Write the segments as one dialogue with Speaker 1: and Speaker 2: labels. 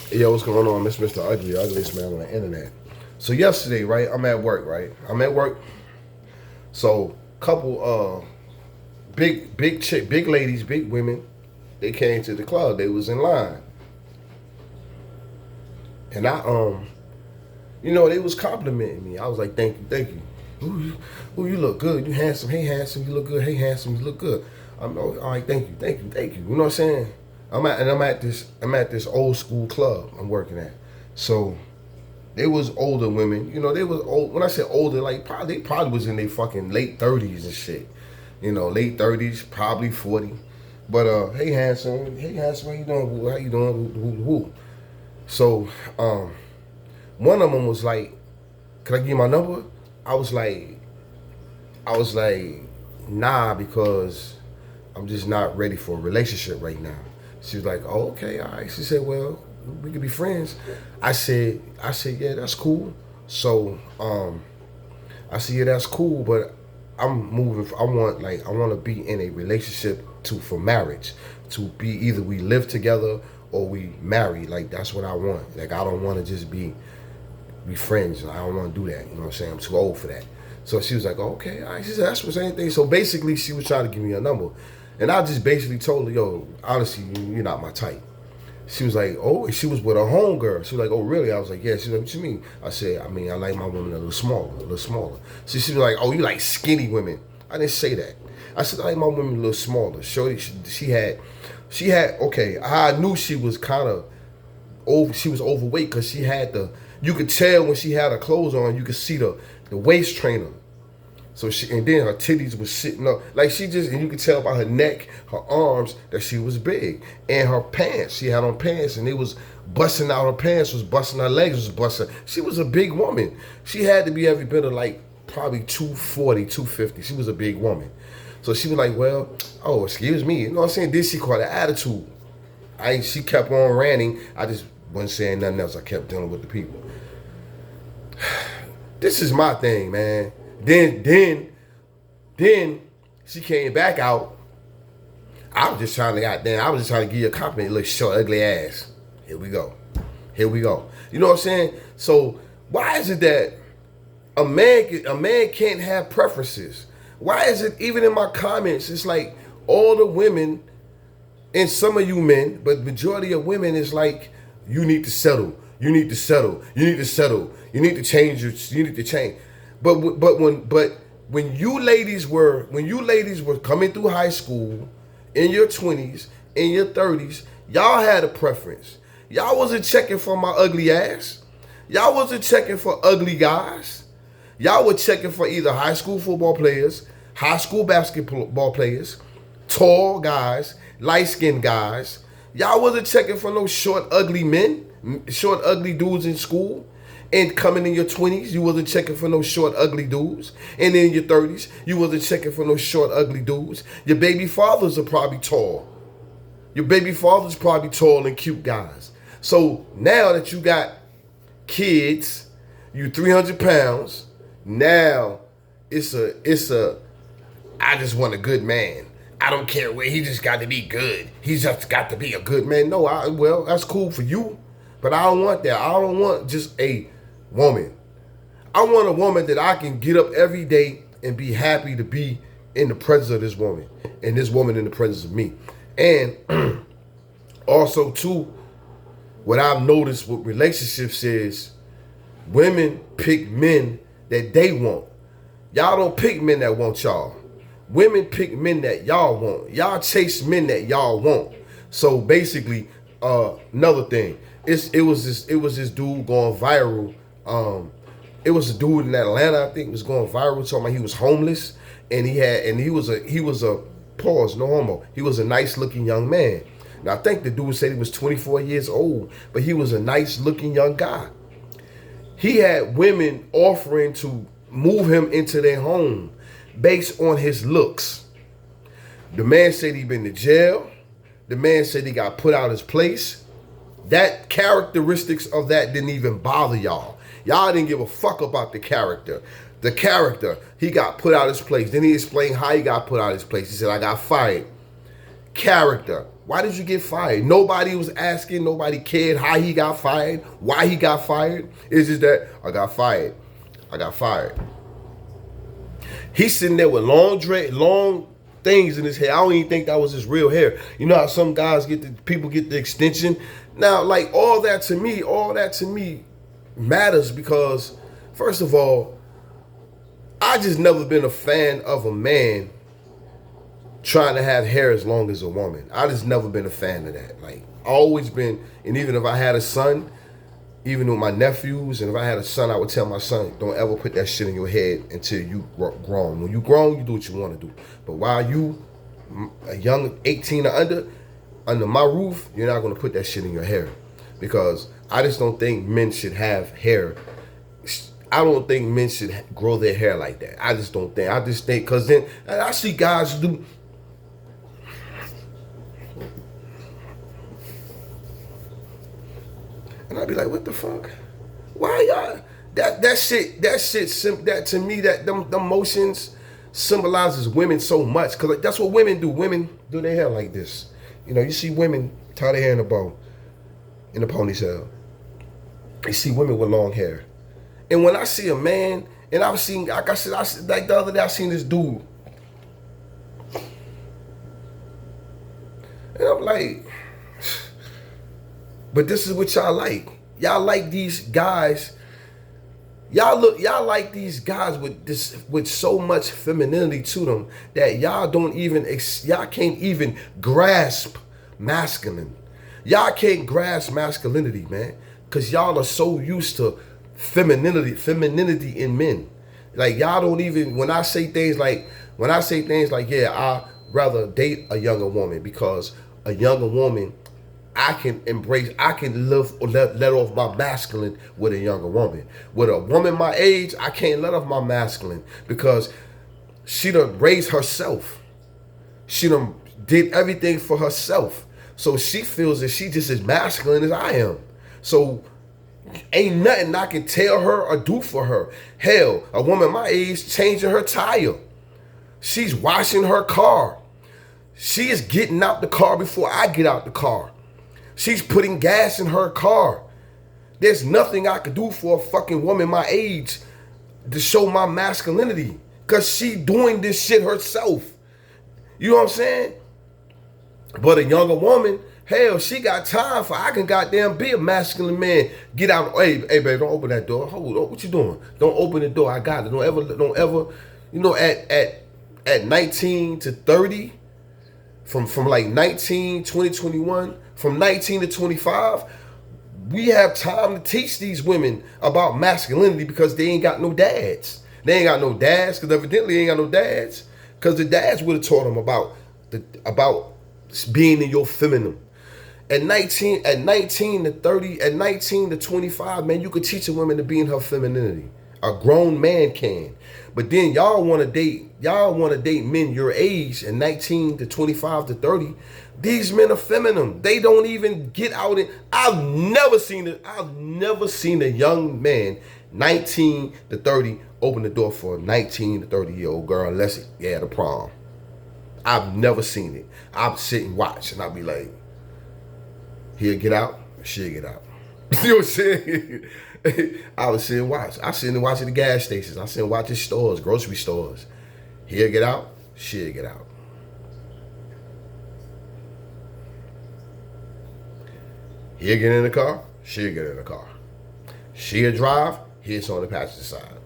Speaker 1: Yo, what's going on? It's Mr. Ugly, ugliest man on the internet. So yesterday, right? I'm at work, right? I'm at work. So couple big ladies, big women, they came to the club. They was in line. And they was complimenting me. I was like, thank you, thank you. Ooh, you look good. You handsome. Hey, handsome. You look good. Hey, handsome. You look good. I'm all right. Thank you, thank you, thank you. You know what I'm saying? I'm at this old school club I'm working at. So they was older women. They was old. When I say older, like they probably was in their fucking late 30s and shit. Late 30s, probably 40. But hey, handsome. Hey, handsome. How you doing? How you doing? Woo. So one of them was like, "Can I give you my number?" I was like, nah, because I'm just not ready for a relationship right now. She was like, oh, okay, all right. She said, well, we could be friends. I said, yeah, that's cool. So, I said, yeah, that's cool, but I'm moving. I want to be in a relationship for marriage, to be either we live together or we marry. Like that's what I want. Like I don't want to just be friends. I don't want to do that. You know what I'm saying? I'm too old for that. So she was like, oh, okay, all right. She said, that's what's anything. So basically, she was trying to give me a number. And I just basically told her, yo, honestly, you're not my type. She was like, oh, and she was with a homegirl. She was like, oh, really? I was like, yeah. She was like, what you mean? I said, I like my women a little smaller. So she was like, oh, you like skinny women. I didn't say that. I said, I like my women a little smaller. Shorty, she had, okay, I knew she was kind of, she was overweight because she had you could tell when she had her clothes on, you could see the waist trainer. So and then her titties was sitting up. Like and you could tell by her neck, her arms, that she was big. And her pants, she had on pants and it was busting out, her pants was busting, her legs was busting. She was a big woman. She had to be every bit of like probably 240, 250. She was a big woman. So she was like, well, oh, excuse me. You know what I'm saying? Then she caught an attitude. She kept on ranting. I just wasn't saying nothing else. I kept dealing with the people. This is my thing, man. Then she came back out. I was just trying to give you a compliment. Look, short, ugly ass. Here we go. You know what I'm saying? So why is it that a man can't have preferences? Why is it even in my comments? It's like all the women and some of you men, but majority of women is like, you need to settle. You need to settle. You need to settle. You need to change. You need to change. But when you ladies were coming through high school, in your 20s, in your 30s, y'all had a preference. Y'all wasn't checking for my ugly ass. Y'all wasn't checking for ugly guys. Y'all were checking for either high school football players, high school basketball players, tall guys, light-skinned guys. Y'all wasn't checking for no short, ugly men, short, ugly dudes in school. And coming in your 20s, you wasn't checking for no short, ugly dudes. And in your 30s, you wasn't checking for no short, ugly dudes. Your baby fathers are probably tall. Your baby father's probably tall and cute guys. So now that you got kids, you 300 pounds, now it's I just want a good man. I don't care where, he just got to be good. He's just got to be a good man. No, well, that's cool for you. But I don't want that. I don't want just a woman. I want a woman that I can get up every day and be happy to be in the presence of this woman. And this woman in the presence of me. And also, too, what I've noticed with relationships is women pick men that they want. Y'all don't pick men that want y'all. Women pick men that y'all want. Y'all chase men that y'all want. So basically, another thing. It was this dude going viral. It was a dude in Atlanta, I think, was going viral talking about he was homeless and he was a pause, no homo. He was a nice looking young man. Now I think the dude said he was 24 years old, but he was a nice looking young guy. He had women offering to move him into their home based on his looks. The man said he'd been to jail. The man said he got put out his place. That characteristics of that didn't even bother y'all. Y'all didn't give a fuck about the character. The character, he got put out his place. Then he explained how he got put out his place. He said, I got fired. Character. Why did you get fired? Nobody was asking. Nobody cared how he got fired, why he got fired. It's just that I got fired. I got fired. He's sitting there with long things in his hair. I don't even think that was his real hair. You know how some guys people get the extension. Now, like all that to me matters because, first of all, I just never been a fan of a man trying to have hair as long as a woman. I just never been a fan of that. Like, always been, and even if I had a son, even with my nephews, and if I had a son, I would tell my son, don't ever put that shit in your head until you grown. When you grown, you do what you want to do. But while you a young 18 or under my roof, you're not going to put that shit in your hair. Because I just don't think men should have hair. I don't think men should grow their hair like that. I just don't think. I just think, because then I see guys do. And I'd be like, what the fuck? Why y'all? That to me, that them motions symbolizes women so much. Because like, that's what women do. Women do their hair like this. You know, you see women tie their hair in a bow, in a ponytail. You see women with long hair. And when I see a man, and I've seen, like I said, like the other day, I seen this dude. And I'm like, but this is what y'all like. Y'all like these guys. Y'all like these guys with so much femininity to them that y'all can't even grasp masculine. Y'all can't grasp masculinity, man. Cause y'all are so used to femininity in men. Like y'all don't even, when I say things like, yeah, I'd rather date a younger woman because a younger woman, I can let off my masculine with a younger woman. With a woman my age, I can't let off my masculine because she done raised herself. She done did everything for herself. So she feels that she just as masculine as I am. So ain't nothing I can tell her or do for her. Hell, a woman my age changing her tire. She's washing her car. She is getting out the car before I get out the car. She's putting gas in her car. There's nothing I could do for a fucking woman my age to show my masculinity. Because she doing this shit herself. You know what I'm saying? But a younger woman, hell, she got time for, I can goddamn be a masculine man. Get out. Hey, babe, don't open that door. Hold on, what you doing? Don't open the door. I got it. Don't ever, you know, at 19 to 30, from like 19, 20, 21, from 19 to 25, we have time to teach these women about masculinity because they ain't got no dads. They ain't got no dads because evidently they ain't got no dads because the dads would have taught them about being in your feminine. At 19 to 30, at 19 to 25, man, you could teach a woman to be in her femininity. A grown man can. But then y'all want to date men your age at 19 to 25 to 30. These men are feminine. They don't even get out in. I've never seen a young man 19 to 30 open the door for a 19 to 30-year-old girl unless he had a prom. I've never seen it. I'll sit and watch and I'll be like, he'll get out, she'll get out. You know what I'm saying? I would sit and watch. I sit and watch at the gas stations. I sit and watch at stores, grocery stores. He'll get out, she'll get out. He'll get in the car, she'll get in the car. She'll drive, he's on the passenger side.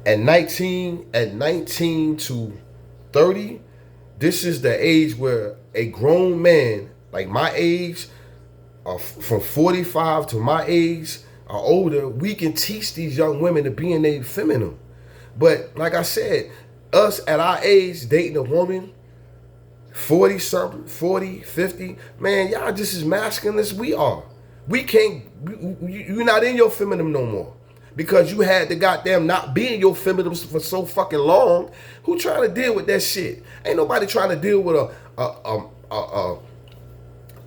Speaker 1: At 19 to 30, this is the age where a grown man, like my age, from 45 to my age or older, we can teach these young women to be in their feminine. But like I said, us at our age dating a woman 40 something, 40, 50, man, y'all just as masculine as we are. We can't, you're not in your feminine no more. Because you had to goddamn not be in your feminine for so fucking long. Who trying to deal with that shit? Ain't nobody trying to deal with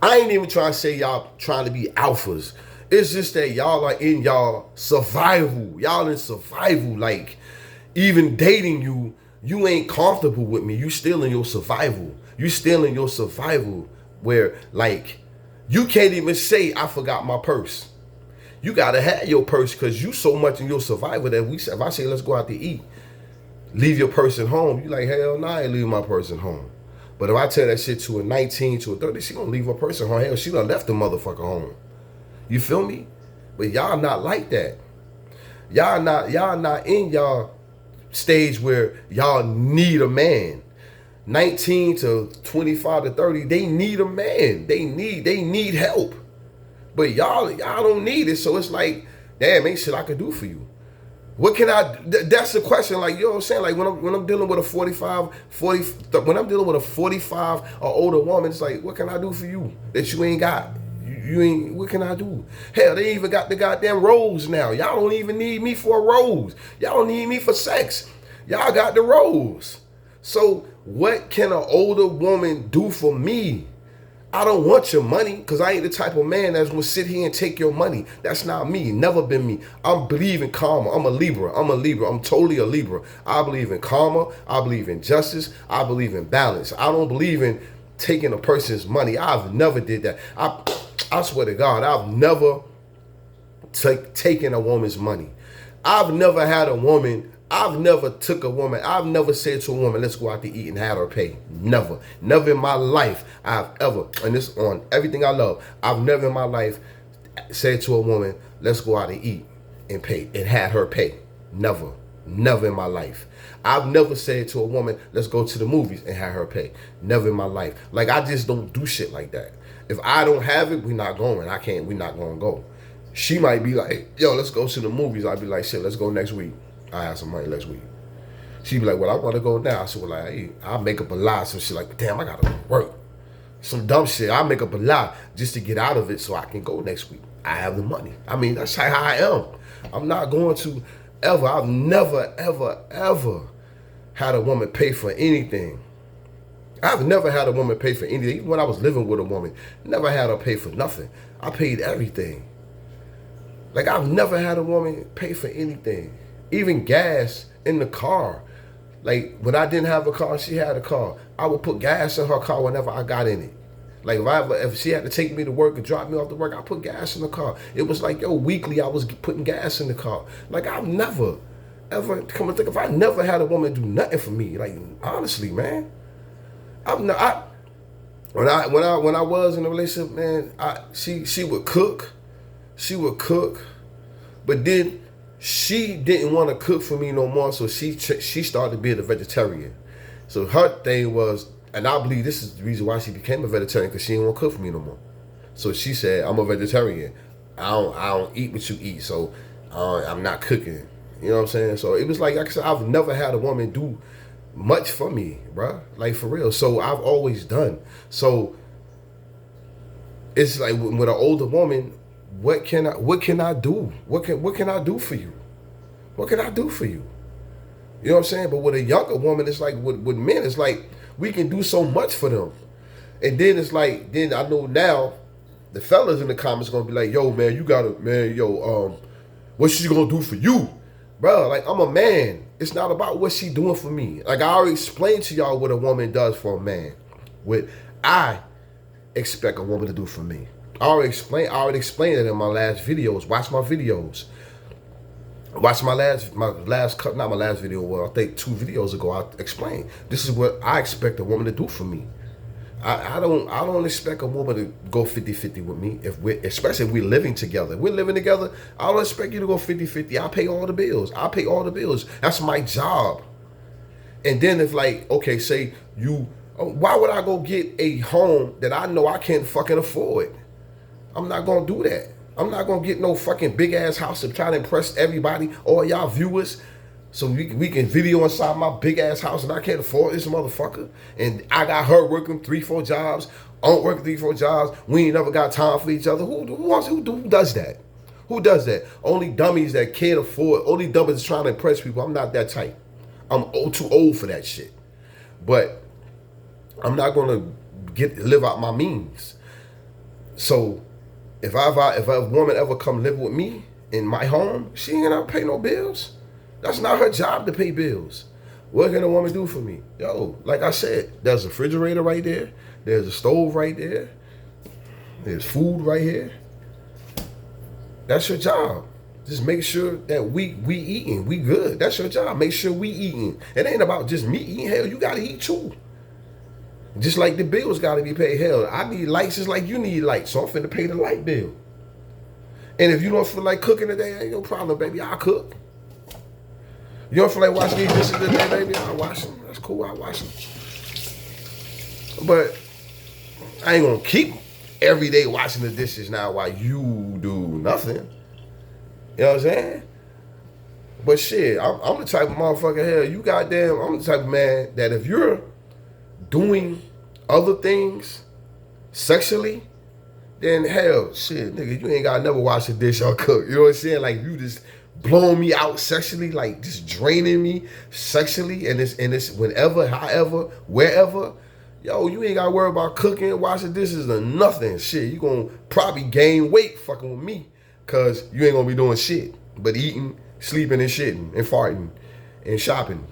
Speaker 1: I ain't even trying to say y'all trying to be alphas. It's just that y'all are in y'all survival. Y'all in survival. Like, even dating you ain't comfortable with me. You still in your survival. You still in your survival where like you can't even say I forgot my purse. You gotta have your purse because you so much in your survival that if I say let's go out to eat, leave your purse at home, you like, hell nah, I ain't leave my purse at home. But if I tell that shit to a 19, to a 30, she gonna leave her purse at home. Hell, she done left the motherfucker home. You feel me? But y'all not like that. Y'all not in y'all stage where y'all need a man. 19 to 25 to 30, they need a man. They need help. But y'all don't need it. So it's like, damn, ain't shit I could do for you. What can I, that's the question. Like, you know what I'm saying? Like when I'm dealing with a 45 when I'm dealing with a 45 or older woman, it's like, what can I do for you that you ain't got? You ain't, what can I do? Hell, they even got the goddamn rose now. Y'all don't even need me for a rose. Y'all don't need me for sex. Y'all got the rose. So what can an older woman do for me? I don't want your money because I ain't the type of man that's going to sit here and take your money. That's not me. Never been me. I believe in karma. I'm a Libra. I'm totally a Libra. I believe in karma. I believe in justice. I believe in balance. I don't believe in taking a person's money. I've never did that. I swear to God, I've never taken a woman's money. I've never had a woman. I've never took a woman. I've never said to a woman, let's go out to eat and had her pay. Never. Never in my life I've ever, and this on everything I love, I've never in my life said to a woman, let's go out to eat and pay and had her pay. Never. Never in my life. I've never said to a woman, let's go to the movies and have her pay. Never in my life. Like, I just don't do shit like that. If I don't have it, we're not going. We're not going to go. She might be like, yo, let's go to the movies. I'd be like, shit, let's go next week. I have some money next week. She'd be like, well, I want to go now. So like, hey, I'll make up a lie. So she's like, damn, I got to work. Some dumb shit. I'll make up a lie just to get out of it so I can go next week. I have the money. I mean, that's how I am. I'm not going to ever. I've never, ever, ever had a woman pay for anything. I've never had a woman pay for anything. Even when I was living with a woman, never had her pay for nothing. I paid everything. Like, I've never had a woman pay for anything. Even gas in the car. Like, when I didn't have a car, she had a car. I would put gas in her car whenever I got in it. Like, if she had to take me to work and drop me off to work, I put gas in the car. It was like, yo, weekly I was putting gas in the car. Like, I've never, ever, come and think, if I never had a woman do nothing for me, like, honestly, man, when I was in a relationship, man, she would cook. She would cook. But then she didn't want to cook for me no more, so she started being a vegetarian. So her thing was, and I believe this is the reason why she became a vegetarian, because she didn't want to cook for me no more. So she said, I'm a vegetarian. I don't eat what you eat, so I'm not cooking. You know what I'm saying? So it was like I said, I've never had a woman do much for me, bruh. Like, for real. So I've always done. So it's like with an older woman, what can I do? What can I do for you? What can I do for you? You know what I'm saying? But with a younger woman, it's like with men, it's like we can do so much for them. And then it's like, then I know now the fellas in the comments gonna be like, yo, man, you gotta, man, yo, what she gonna do for you? Bro, like, I'm a man. It's not about what she doing for me. Like, I already explained to y'all what a woman does for a man. What I expect a woman to do for me. I already explained it in my last videos. Watch my videos. Watch my last cut, not my last video, well, I think 2 videos ago, I explained. This is what I expect a woman to do for me. I don't expect a woman to go 50-50 with me, especially if we're living together. If we're living together, I don't expect you to go 50-50. I pay all the bills. That's my job. And then if, like, okay, say you, why would I go get a home that I know I can't fucking afford? I'm not gonna do that. I'm not gonna get no fucking big ass house to try to impress everybody, all y'all viewers, so we can video inside my big ass house and I can't afford this motherfucker. And I got her working 3-4 jobs, I'm working 3-4 jobs. We ain't never got time for each other. Who does that? Who does that? Only dummies that can't afford. Only dummies trying to impress people. I'm not that type. I'm too old for that shit. But I'm not gonna live out my means. So if a woman ever come live with me in my home, she ain't gonna pay no bills. That's not her job to pay bills. What can a woman do for me? Yo, like I said, there's a refrigerator right there. There's a stove right there. There's food right here. That's your job. Just make sure that we eating, we good. That's your job. Make sure we eating. It ain't about just me eating. Hell, you gotta eat too. Just like the bills gotta be paid. Hell, I need lights just like you need lights. So I'm finna pay the light bill. And if you don't feel like cooking today, ain't no problem, baby. I'll cook. You don't feel like washing these dishes today, baby? I'll wash them. That's cool. I'll wash them. But I ain't gonna keep every day washing the dishes now while you do nothing. You know what I'm saying? But shit, I'm the type of motherfucker, hell, you goddamn, I'm the type of man that if you're doing other things sexually, then hell, shit, nigga, you ain't gotta never wash a dish or cook. You know what I'm saying? Like, you just blowing me out sexually, like just draining me sexually, and it's whenever, however, wherever. Yo, you ain't gotta worry about cooking, washing dishes, or nothing. Shit, you gonna probably gain weight fucking with me, cause you ain't gonna be doing shit but eating, sleeping, and shitting, and farting, and shopping.